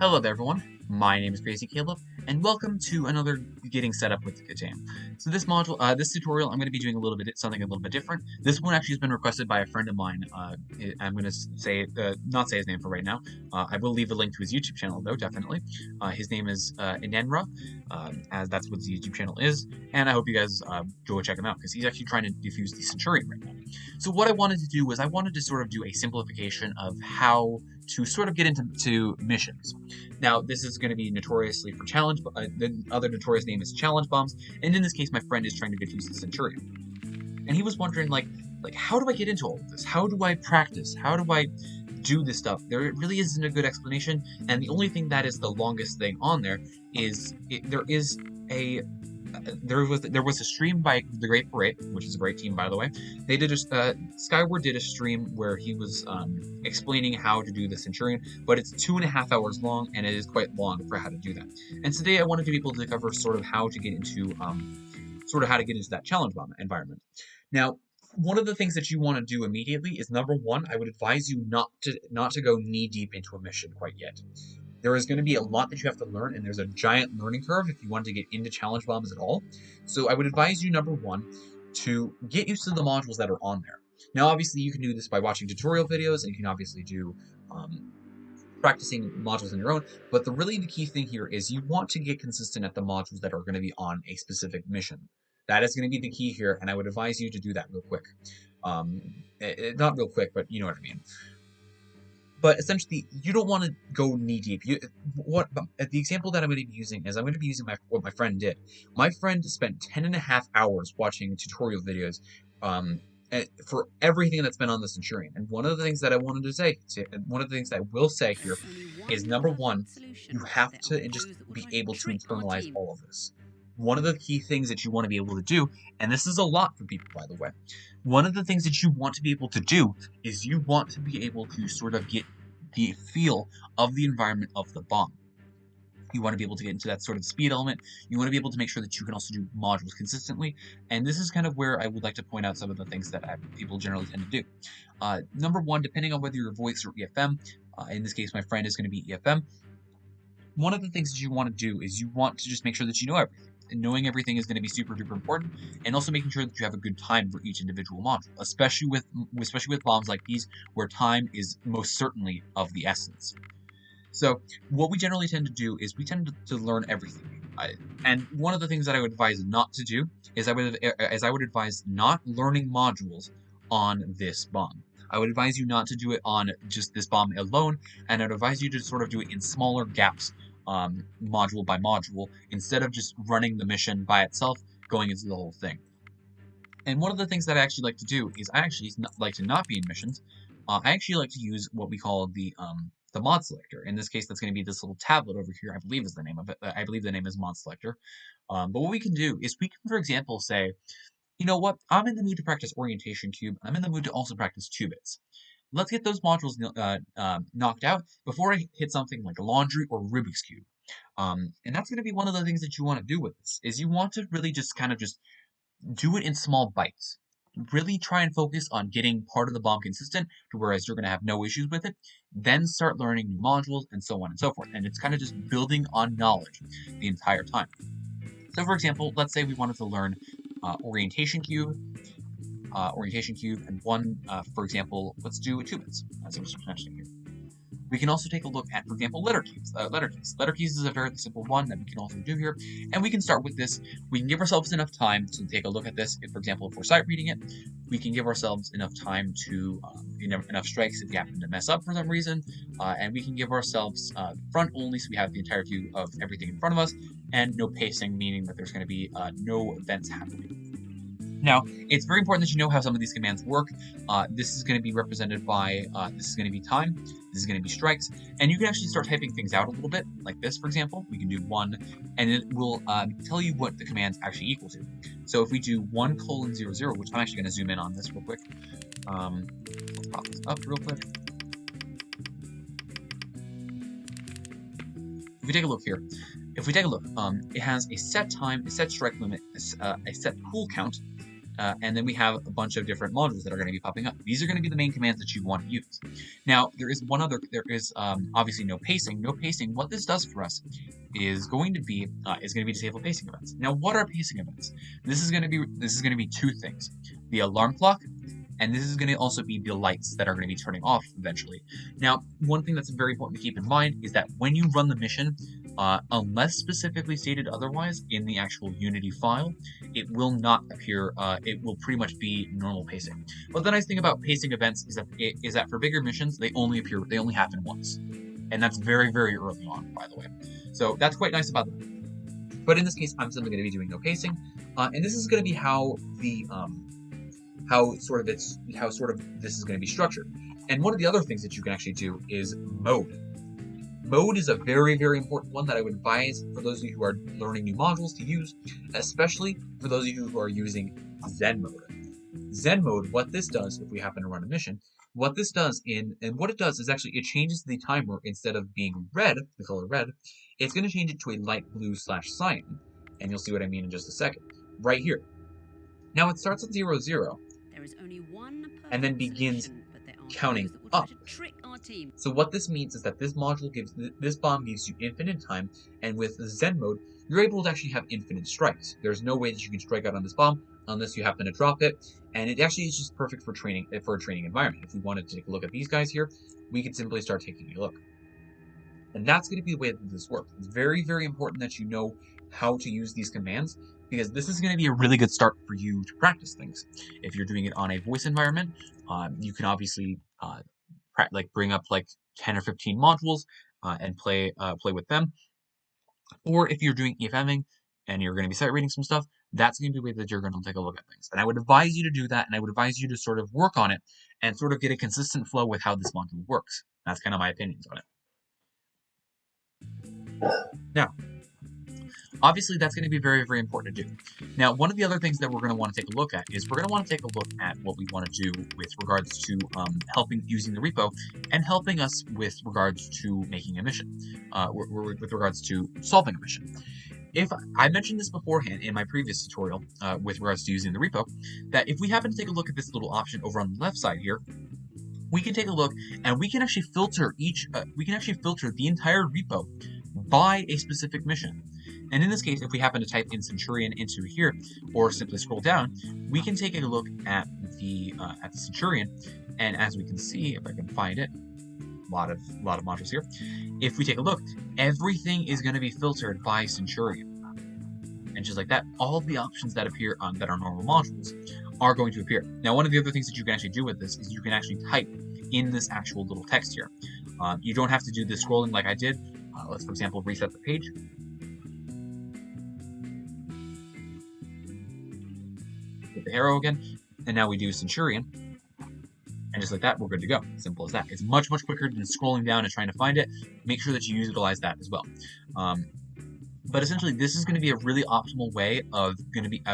Hello there, everyone. My name is Crazy Caleb, and welcome to another Getting Set Up with KTANE. So this tutorial, I'm going to be doing something a little bit different. This one actually has been requested by a friend of mine. I'm going to not say his name for right now. I will leave a link to his YouTube channel, though, definitely. His name is Anagrams, as that's what his YouTube channel is, and I hope you guys go check him out, because he's actually trying to defuse the Centurion right now. So what I wanted to do was I wanted to sort of do a simplification of how to sort of get into missions. Now, this is going to be notoriously for challenge, the other notorious name is challenge bombs, and in this case, my friend is trying to defuse the Centurion. And he was wondering, like, how do I get into all of this? How do I practice? How do I do this stuff? There really isn't a good explanation, and the only thing that is the longest thing on there is there was a stream by the Great Parade, which is a great team, by the way. They did Skyward did a stream where he was explaining how to do the Centurion, but it's 2.5 hours long, and it is quite long for how to do that. And today I wanted to be able to cover sort of how to get into that challenge bomb environment. Now, one of the things that you want to do immediately is, number one, I would advise you not to go knee deep into a mission quite yet. There is going to be a lot that you have to learn, and there's a giant learning curve if you want to get into challenge bombs at all. So I would advise you, number one, to get used to the modules that are on there. Now, obviously, you can do this by watching tutorial videos, and you can obviously do practicing modules on your own, but the key thing here is you want to get consistent at the modules that are going to be on a specific mission. That is going to be the key here, and I would advise you to do that real quick. Not real quick, but you know what I mean. But essentially, you don't want to go knee deep. The example that I'm going to be using is what my friend did. My friend spent 10.5 hours watching tutorial videos for everything that's been on the Centurion. And one of the things that I will say here is, number one, you have to just be able to internalize all of this. One of the key things that you want to be able to do, and this is a lot for people, by the way, one of the things that you want to be able to do is you want to be able to sort of get the feel of the environment of the bomb. You want to be able to get into that sort of speed element. You want to be able to make sure that you can also do modules consistently. And this is kind of where I would like to point out some of the things that people generally tend to do. Number one, depending on whether you're voice or EFM, in this case, my friend is going to be EFM. One of the things that you want to do is you want to just make sure that you know everything. And knowing everything is going to be super duper important, and also making sure that you have a good time for each individual module, especially with bombs like these, where time is most certainly of the essence. So what we generally tend to do is we tend to learn everything. And one of the things that I would advise not to do is I would advise not learning modules on this bomb. I would advise you not to do it on just this bomb alone, and I'd advise you to sort of do it in smaller gaps, module by module, instead of just running the mission by itself, going into the whole thing. And one of the things that I actually like to do is I actually like to not be in missions. I actually like to use what we call the mod selector. In this case, that's going to be this little tablet over here, I believe is the name of it. I believe the name is mod selector. But what we can do is we can, for example, say, you know what, I'm in the mood to practice orientation cube. I'm in the mood to also practice 2-bits. Let's get those modules knocked out before I hit something like laundry or Rubik's Cube. And that's going to be one of the things that you want to do with this, is you want to really just kind of just do it in small bites. Really try and focus on getting part of the bomb consistent, to whereas you're going to have no issues with it. Then start learning new modules and so on and so forth. And it's kind of just building on knowledge the entire time. So for example, let's say we wanted to learn orientation cube, and one, for example, let's do 2-bits, as I was mentioning here. We can also take a look at, for example, letter keys. Letter keys is a very simple one that we can also do here, and we can start with this. We can give ourselves enough time to take a look at this. If, for example, if we're sight reading it, we can give ourselves enough time to, enough strikes if we happen to mess up for some reason, and we can give ourselves front only, so we have the entire view of everything in front of us, and no pacing, meaning that there's going to be no events happening. Now, it's very important that you know how some of these commands work. This is going to be represented by, this is going to be time, this is going to be strikes, and you can actually start typing things out a little bit, like this, for example. We can do 1, and it will tell you what the commands actually equal to. So if we do 1:00, which I'm actually going to zoom in on this real quick. Let's pop this up real quick. If we take a look here, it has a set time, a set strike limit, a set cool count, And then we have a bunch of different modules that are going to be popping up. These are going to be the main commands that you want to use. Now, there is obviously no pacing. No pacing, what this does for us is going to be disable pacing events. Now, what are pacing events? This is going to be two things: the alarm clock, and this is going to also be the lights that are going to be turning off eventually. Now, one thing that's very important to keep in mind is that when you run the mission, unless specifically stated otherwise in the actual Unity file, it will not appear, it will pretty much be normal pacing. But the nice thing about pacing events is that for bigger missions, they only happen once. And that's very, very early on, by the way. So that's quite nice about them. But in this case, I'm simply going to be doing no pacing. And this is going to be how this is going to be structured. And one of the other things that you can actually do is mode. Mode is a very, very important one that I would advise for those of you who are learning new modules to use, especially for those of you who are using Zen Mode. Zen Mode, what this does, if we happen to run a mission, what it does is actually it changes the timer. Instead of being red, the color red, it's going to change it to a light blue / cyan, and you'll see what I mean in just a second. Right here. Now it starts at 0, 0, there is only one and then begins counting up. So what this means is that this bomb gives you infinite time, and with Zen Mode, you're able to actually have infinite strikes. There's no way that you can strike out on this bomb unless you happen to drop it, and it actually is just perfect for a training environment. If we wanted to take a look at these guys here, we could simply start taking a look. And that's going to be the way that this works. It's very, very important that you know how to use these commands, because this is going to be a really good start for you to practice things. If you're doing it on a voice environment, you can obviously bring up like 10 or 15 modules and play with them. Or if you're doing EFMing and you're going to be sight reading some stuff, that's going to be the way that you're going to take a look at things. And I would advise you to do that, and I would advise you to sort of work on it and sort of get a consistent flow with how this module works. That's kind of my opinions on it. Now, obviously, that's going to be very, very important to do. Now, one of the other things that we're going to want to take a look at is we're going to want to take a look at what we want to do with regards to using the repo and helping us with regards to making a mission, with regards to solving a mission. If I mentioned this beforehand in my previous tutorial with regards to using the repo, that if we happen to take a look at this little option over on the left side here, we can take a look and we can actually filter the entire repo by a specific mission. And in this case, if we happen to type in Centurion into here, or simply scroll down, we can take a look at the Centurion. And as we can see, if I can find it, a lot of modules here. If we take a look, everything is going to be filtered by Centurion. And just like that, all of the options that appear that are normal modules are going to appear. Now, one of the other things that you can actually do with this is you can actually type in this actual little text here. You don't have to do this scrolling like I did. Let's, for example, reset the page. Hit the arrow again, and now we do Centurion. And just like that, we're good to go. Simple as that. It's much, much quicker than scrolling down and trying to find it. Make sure that you utilize that as well. But essentially, this is going to be a really optimal way of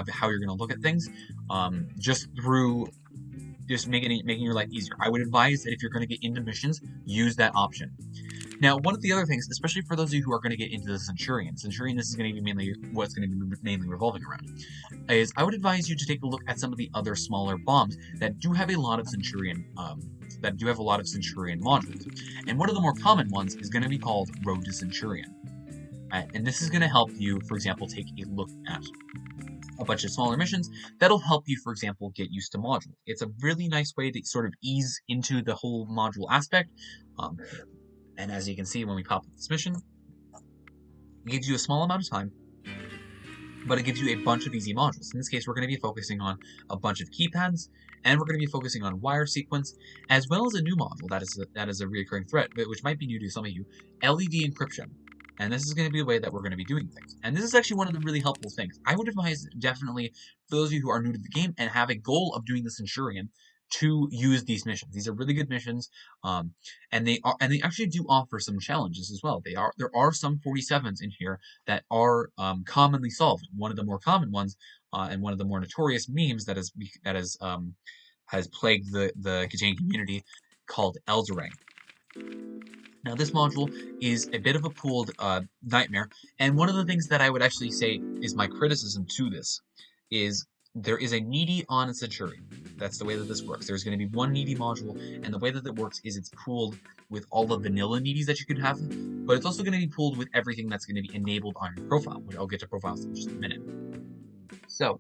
how you're going to look at things, just making your life easier. I would advise that if you're going to get into missions, use that option. Now, one of the other things, especially for those of you who are going to get into the Centurion, this is going to be mainly revolving around, is I would advise you to take a look at some of the other smaller bombs that do have a lot of Centurion modules. And one of the more common ones is going to be called Road to Centurion. And this is going to help you, for example, take a look at a bunch of smaller missions that'll help you, for example, get used to modules. It's a really nice way to sort of ease into the whole module aspect. And as you can see, when we pop up this mission, it gives you a small amount of time, but it gives you a bunch of easy modules. In this case, we're going to be focusing on a bunch of keypads, and we're going to be focusing on wire sequence, as well as a new module that is a recurring threat, which might be new to some of you, LED encryption. And this is going to be the way that we're going to be doing things. And this is actually one of the really helpful things. I would advise definitely for those of you who are new to the game and have a goal of doing the Centurion to use these missions. These are really good missions, and they actually do offer some challenges as well. There are some 47s in here that are commonly solved. One of the more common ones, and one of the more notorious memes that has plagued the KTANE community, called Elderang. Now, this module is a bit of a pooled nightmare, and one of the things that I would actually say is my criticism to this is there is a needy on a Centurion. That's the way that this works. There's going to be one needy module, and the way that it works is it's pooled with all the vanilla needies that you could have, but it's also going to be pooled with everything that's going to be enabled on your profile, which I'll get to profiles in just a minute. So,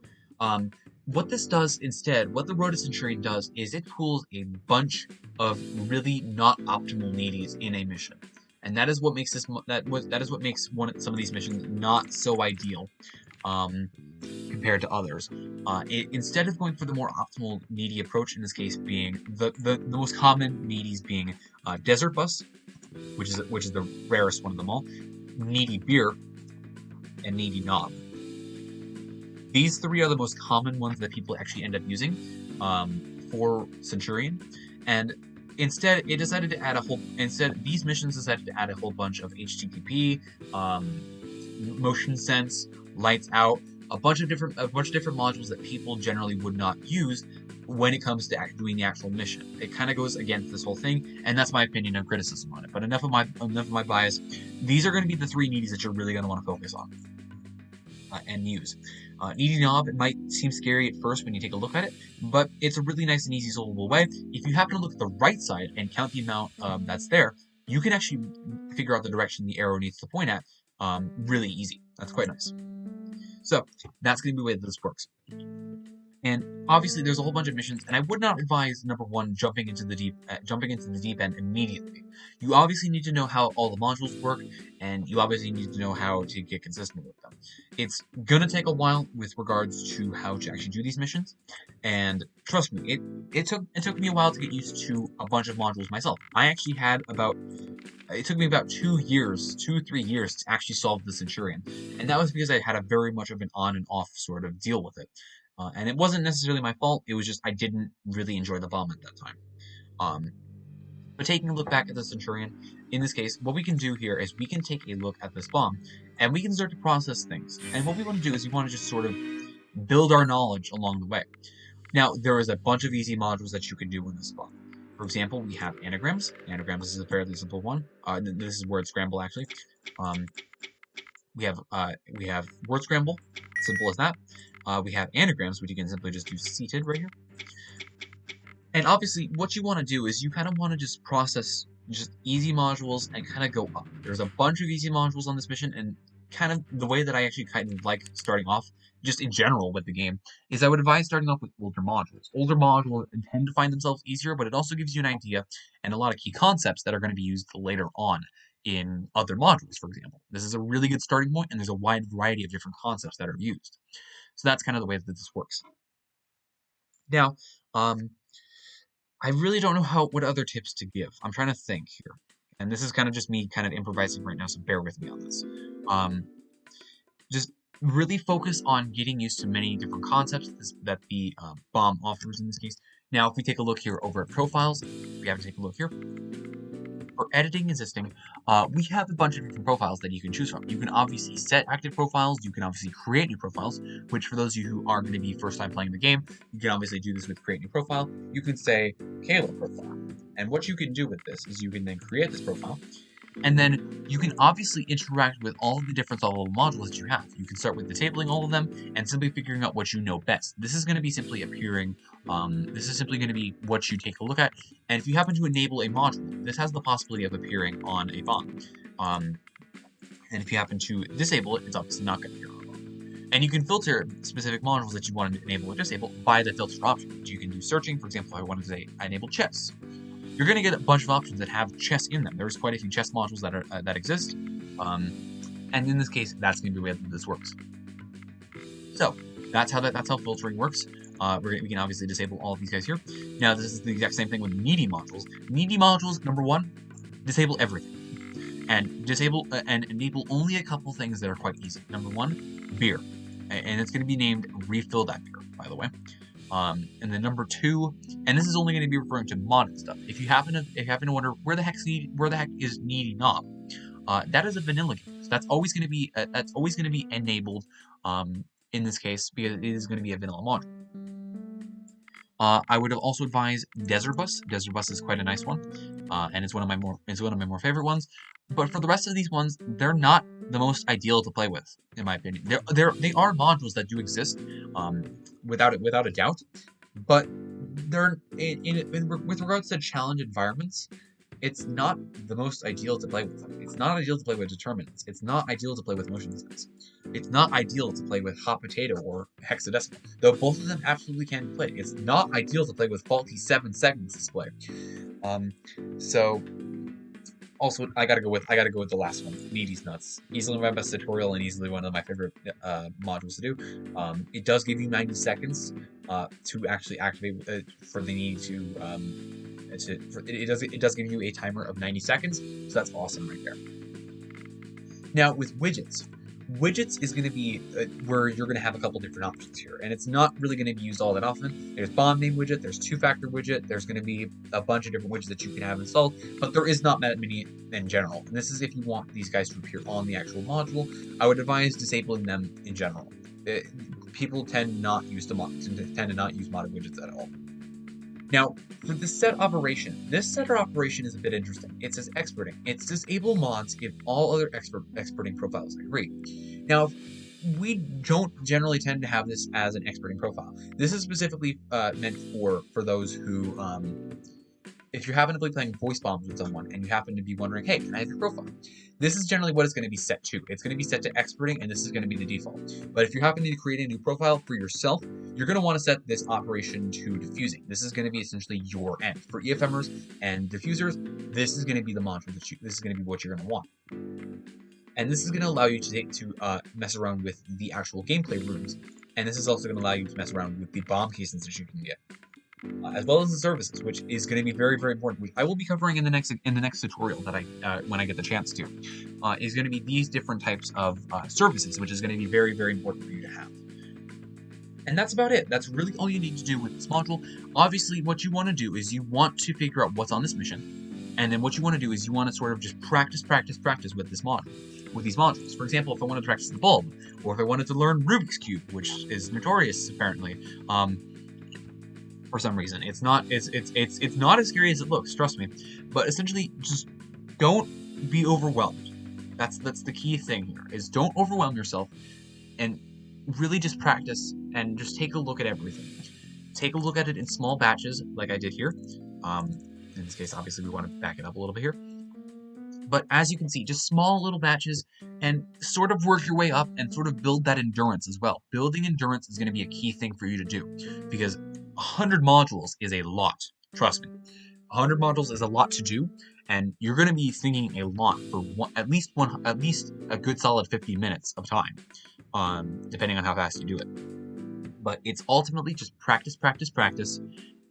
what this does instead, what the Road to Centurion does, is it pools a bunch of really not optimal needies in a mission, and that is what makes that is what makes some of these missions not so ideal. Compared to others. Instead of going for the more optimal needy approach, in this case being the most common needies being Desert Bus, which is the rarest one of them all, Needy Beer, and Needy Knob. These three are the most common ones that people actually end up using for Centurion, and instead these missions decided to add a whole bunch of HTTP, motion sense, lights out, a bunch of different modules that people generally would not use when it comes to doing the actual mission. It kind of goes against this whole thing, and that's my opinion and criticism on it. But enough of my bias. These are going to be the three needies that you're really going to want to focus on and use. Needy Knob, it might seem scary at first when you take a look at it, but it's a really nice and easy solvable way. If you happen to look at the right side and count the amount that's there, you can actually figure out the direction the arrow needs to point at really easy. That's quite nice. So that's going to be the way that this works. And obviously, there's a whole bunch of missions, and I would not advise number one jumping into the deep end immediately. You obviously need to know how all the modules work, and you obviously need to know how to get consistent with them. It's gonna take a while with regards to how to actually do these missions, and trust me, it took me a while to get used to a bunch of modules myself. It took me about 2 years, 2-3 years to actually solve the Centurion, and that was because I had a very much of an on and off sort of deal with it. And it wasn't necessarily my fault, it was just I didn't really enjoy the bomb at that time. But taking a look back at the Centurion, in this case, what we can do here is we can take a look at this bomb, and we can start to process things. And what we want to do is we want to just sort of build our knowledge along the way. Now, there is a bunch of easy modules that you can do in this bomb. For example, we have Anagrams. Anagrams is a fairly simple one. This is word scramble, actually. We have word scramble, simple as that. We have anagrams, which you can simply just do seated right here. And obviously, what you want to do is you kind of want to just process just easy modules and kind of go up. There's a bunch of easy modules on this mission, and kind of the way that I actually kind of like starting off, just in general with the game, is I would advise starting off with older modules. Older modules tend to find themselves easier, but it also gives you an idea and a lot of key concepts that are going to be used later on in other modules, for example. This is a really good starting point, and there's a wide variety of different concepts that are used. So that's kind of the way that this works. Now, I really don't know what other tips to give. I'm trying to think here. And this is kind of just me kind of improvising right now, so bear with me on this. Just really focus on getting used to many different concepts that the bomb offers in this case. Now, if we take a look here over at profiles, we have to take a look here. For editing and assisting, we have a bunch of different profiles that you can choose from. You can obviously set active profiles, you can obviously create new profiles, which for those of you who are going to be first time playing the game, you can obviously do this with create new profile. You can say Kayla profile. And what you can do with this is you can then create this profile, and then you can obviously interact with all of the different solvable modules that you have. You can start with disabling all of them and simply figuring out what you know best. This is going to be simply appearing, this is simply going to be what you take a look at. And if you happen to enable a module, this has the possibility of appearing on a bomb. And if you happen to disable it, it's obviously not going to appear on a bomb. And you can filter specific modules that you want to enable or disable by the filter option. You can do searching. For example, if I wanted to say enable chess, you're going to get a bunch of options that have chess in them. There's quite a few chess modules that exist, and in this case, that's going to be the way that this works. So that's how filtering works. We can obviously disable all of these guys here. Now, this is the exact same thing with needy modules. Needy modules, number one, disable everything, and enable only a couple things that are quite easy. Number one, beer, and it's going to be named refill that beer, by the way. And then number two, and this is only going to be referring to modded stuff. If you happen to wonder where the heck is Needy Knob, that is a vanilla game. So that's always going to be enabled in this case because it is going to be a vanilla module. I would have also advised Desert Bus. Desert Bus is quite a nice one. and it's one of my more favorite ones. But for the rest of these ones, they're not the most ideal to play with, in my opinion. They are modules that do exist, without a doubt, but they're with regards to challenge environments. It's not the most ideal to play with them. It's not ideal to play with determinants. It's not ideal to play with motion designs. It's not ideal to play with hot potato or hexadecimal, though both of them absolutely can be played. It's not ideal to play with faulty 7 segments display. So also I gotta go with the last one, Needy's Nuts. Easily my best tutorial and easily one of my favorite modules to do. It does give you 90 seconds to actually activate for the need to. It does give you a timer of 90 seconds, so that's awesome right there. Now with widgets is going to be where you're going to have a couple different options here, and it's not really going to be used all that often. There's bomb name widget, there's two-factor widget, there's going to be a bunch of different widgets that you can have installed, but there is not that many in general. And this is if you want these guys to appear on the actual module. I would advise disabling them in general. People tend to not use modded widgets at all. Now, for the set operation, this setter operation is a bit interesting. It says exporting. It's disable mods if all other exporting profiles agree. Now, we don't generally tend to have this as an exporting profile. This is specifically meant for those who, if you happen to be playing voice bombs with someone and you happen to be wondering, hey, can I have your profile? This is generally what it's going to be set to. It's going to be set to exporting, and this is going to be the default. But if you happen to create a new profile for yourself, you're going to want to set this operation to diffusing. This is going to be essentially your end. For EFMers and diffusers, this is going to be the mantra that this is going to be what you're going to want. And this is going to allow you to mess around with the actual gameplay rooms. And this is also going to allow you to mess around with the bomb casings that you can get. As well as the services, which is going to be very, very important, which I will be covering in the next tutorial that when I get the chance to, is going to be these different types of services, which is going to be very, very important for you to have. And that's about it. That's really all you need to do with this module. Obviously, what you want to do is you want to figure out what's on this mission, and then what you want to do is you want to sort of just practice with this module, with these modules. For example, if I wanted to practice the bulb, or if I wanted to learn Rubik's Cube, which is notorious apparently. For some reason, it's not as scary as it looks. Trust me, but essentially, just don't be overwhelmed. That's the key thing here. Is don't overwhelm yourself, and really just practice and just take a look at everything. Take a look at it in small batches, like I did here. In this case, obviously, we want to back it up a little bit here. But as you can see, just small little batches, and sort of work your way up and sort of build that endurance as well. Building endurance is going to be a key thing for you to do, because 100 modules is a lot. Trust me. 100 modules is a lot to do, and you're going to be thinking a lot for at least a good solid 50 minutes of time, depending on how fast you do it. But it's ultimately just practice,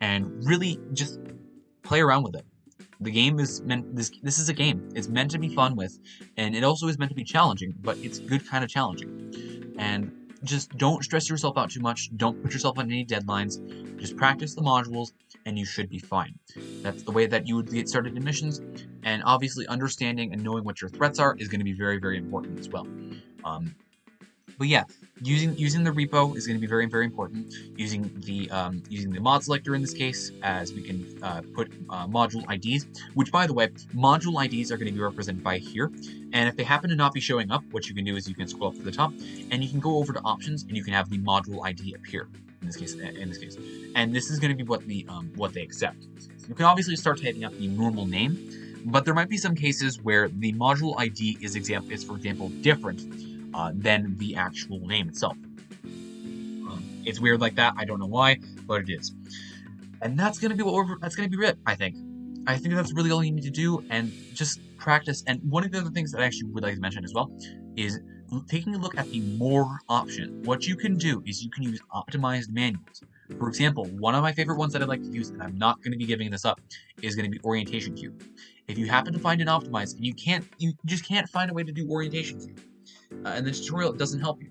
and really just play around with it. The game is this is a game. It's meant to be fun with, and it also is meant to be challenging, but it's good kind of challenging. And just don't stress yourself out too much. Don't put yourself on any deadlines. Just practice the modules, and you should be fine. That's the way that you would get started in missions. And obviously, understanding and knowing what your threats are is going to be very, very important as well. But yeah, using the repo is going to be very, very important. Using the mod selector in this case, as we can put module IDs, which by the way, module IDs are going to be represented by here. And if they happen to not be showing up, what you can do is you can scroll up to the top, and you can go over to options, and you can have the module ID appear. In this case, and this is going to be what they accept. You can obviously start typing up the normal name, but there might be some cases where the module ID is for example different than the actual name itself. It's weird like that. I don't know why, but it is. And that's gonna be it. I think that's really all you need to do, and just practice. And one of the other things that I actually would like to mention as well is taking a look at the more option. What you can do is you can use optimized manuals. For example, one of my favorite ones that I like to use, and I'm not going to be giving this up, is going to be orientation cube. If you happen to find an optimized and you just can't find a way to do orientation cube, and this tutorial doesn't help you,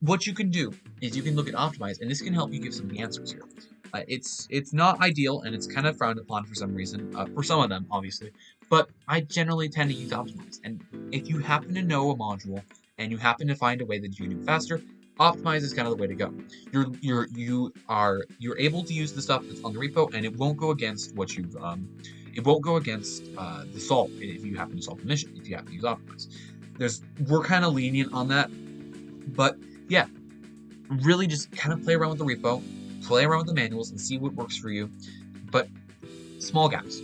what you can do is you can look at optimize, and this can help you give some of the answers here. It's not ideal, and it's kind of frowned upon for some reason, for some of them, obviously, but I generally tend to use optimize. And if you happen to know a module, and you happen to find a way that you can do faster, optimize is kind of the way to go. You're able to use the stuff that's on the repo, and it won't go against what you've It won't go against the solve if you happen to solve the mission, if you have to use optimize. We're kind of lenient on that, but yeah, really just kind of play around with the repo, play around with the manuals, and see what works for you. But small gaps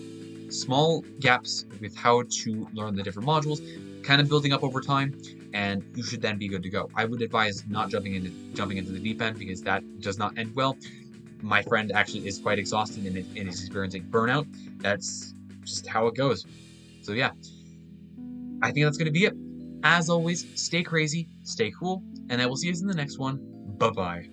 with how to learn the different modules, kind of building up over time, and you should then be good to go. I would advise not jumping into the deep end, because that does not end well. My friend actually is quite exhausted and is experiencing burnout. That's just how it goes. So yeah, I think that's going to be it. As always, stay crazy, stay cool, and I will see you in the next one. Bye-bye.